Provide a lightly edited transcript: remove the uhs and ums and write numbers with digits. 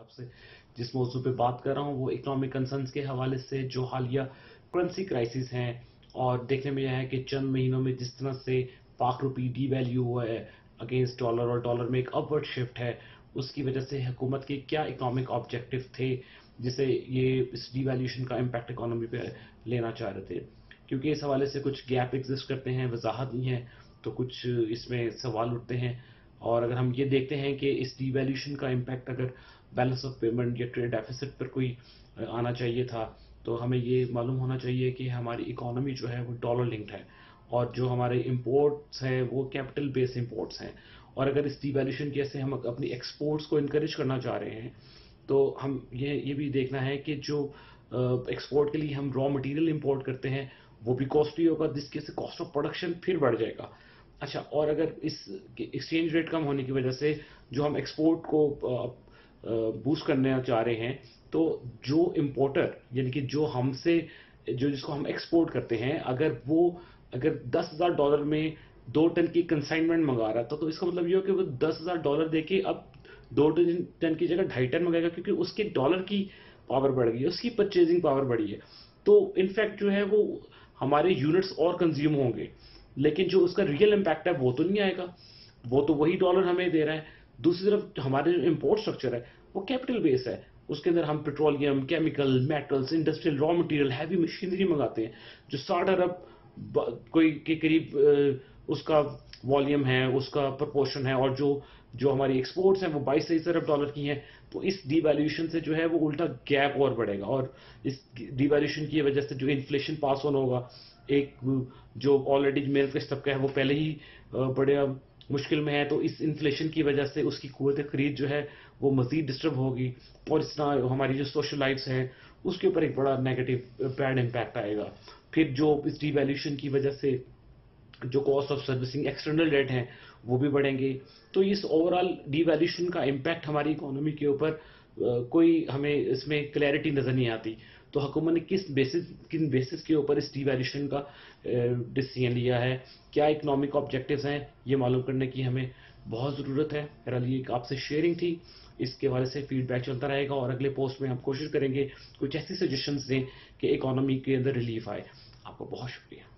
आपसे जिस मौजू पे बात कर रहा हूँ वो इकोनॉमिक कंसर्न्स के हवाले से जो हालिया करेंसी क्राइसिस हैं, और देखने में यह है कि चंद महीनों में जिस तरह से पाक रुपी डी वैल्यू हुआ है अगेंस्ट डॉलर और डॉलर में एक अपवर्ड शिफ्ट है, उसकी वजह से हुकूमत के क्या इकोनॉमिक ऑब्जेक्टिव थे जिसे ये इस डिवैल्यूएशन का इम्पैक्ट इकोनॉमी पे लेना चाह रहे थे। क्योंकि इस हवाले से कुछ गैप एग्जिस्ट करते हैं, वजाहत नहीं है, तो कुछ इसमें सवाल उठते हैं। और अगर हम ये देखते हैं कि इस डिवैल्यूएशन का इम्पैक्ट अगर बैलेंस ऑफ पेमेंट या ट्रेड डेफिसिट पर कोई आना चाहिए था, तो हमें ये मालूम होना चाहिए कि हमारी इकोनॉमी जो है वो डॉलर लिंक्ड है और जो हमारे इंपोर्ट्स हैं वो कैपिटल बेस्ड इंपोर्ट्स हैं। और अगर इस डिवैल्यूएशन की से हम अपनी एक्सपोर्ट्स को इनकरेज करना चाह रहे हैं, तो हम ये भी देखना है कि जो एक्सपोर्ट के लिए हम रॉ मटेरियल इंपोर्ट करते हैं वो भी कॉस्टली होगा, जिसकी से कॉस्ट ऑफ प्रोडक्शन फिर बढ़ जाएगा। अच्छा, और अगर इस एक्सचेंज रेट कम होने की वजह से जो हम एक्सपोर्ट को बूस्ट करने चाह रहे हैं, तो जो इम्पोर्टर यानी कि जो हमसे जो जिसको हम एक्सपोर्ट करते हैं, अगर $10,000 में 2 टन की कंसाइनमेंट मंगा रहा था, तो इसका मतलब ये हो कि वो $10,000 देके अब 2 टन की जगह 2.5 टन मंगाएगा, क्योंकि उसके डॉलर की पावर बढ़ गई है, उसकी परचेजिंग पावर बढ़ी है। तो इनफैक्ट जो है वो हमारे यूनिट्स और कंज्यूम होंगे, लेकिन जो उसका रियल इम्पैक्ट है वो तो नहीं आएगा, वो तो वही डॉलर हमें दे रहा है। दूसरी तरफ हमारे जो इम्पोर्ट स्ट्रक्चर है वो कैपिटल बेस है, उसके अंदर हम petroleum, chemical, metals, industrial raw material, heavy machinery मंगाते हैं जो 60 अरब कोई के करीब उसका वॉल्यूम है, उसका प्रपोर्शन है, और जो जो हमारी एक्सपोर्ट्स हैं वो 22-23 अरब डॉलर की हैं। तो इस डिवैल्यूएशन से जो है वो उल्टा गैप और बढ़ेगा, और इस डिवैल्यूएशन की वजह से जो इन्फ्लेशन पास ऑन होगा, एक जो ऑलरेडी मिडिल क्लास तबका है वो पहले ही बड़े मुश्किल में है, तो इस इन्फ्लेशन की वजह से उसकी कुव्वत खरीद जो है वो मजीद डिस्टर्ब होगी, और इस तरह हमारी जो सोशल लाइफ्स हैं उसके ऊपर एक बड़ा नेगेटिव बैड इम्पैक्ट आएगा। फिर जो इस डिवैल्यूएशन की वजह से जो cost of servicing external debt हैं वो भी बढ़ेंगे। तो इस ओवरऑल डिवैल्यूएशन का इम्पैक्ट हमारी इकोनॉमी के ऊपर कोई हमें इसमें क्लैरिटी नजर नहीं आती। तो हुकूमत ने किन बेसिस के ऊपर इस डिवैल्यूएशन का डिसीजन लिया है, क्या इकोनॉमिक ऑब्जेक्टिव्स हैं, ये मालूम करने की हमें बहुत ज़रूरत है। मेरा लिए एक आपसे शेयरिंग थी, इसके हवाले से फीडबैक चलता रहेगा, और अगले पोस्ट में हम कोशिश करेंगे कुछ ऐसी सजेशंस दें कि इकोनॉमी के अंदर रिलीफ आए। आपका बहुत शुक्रिया।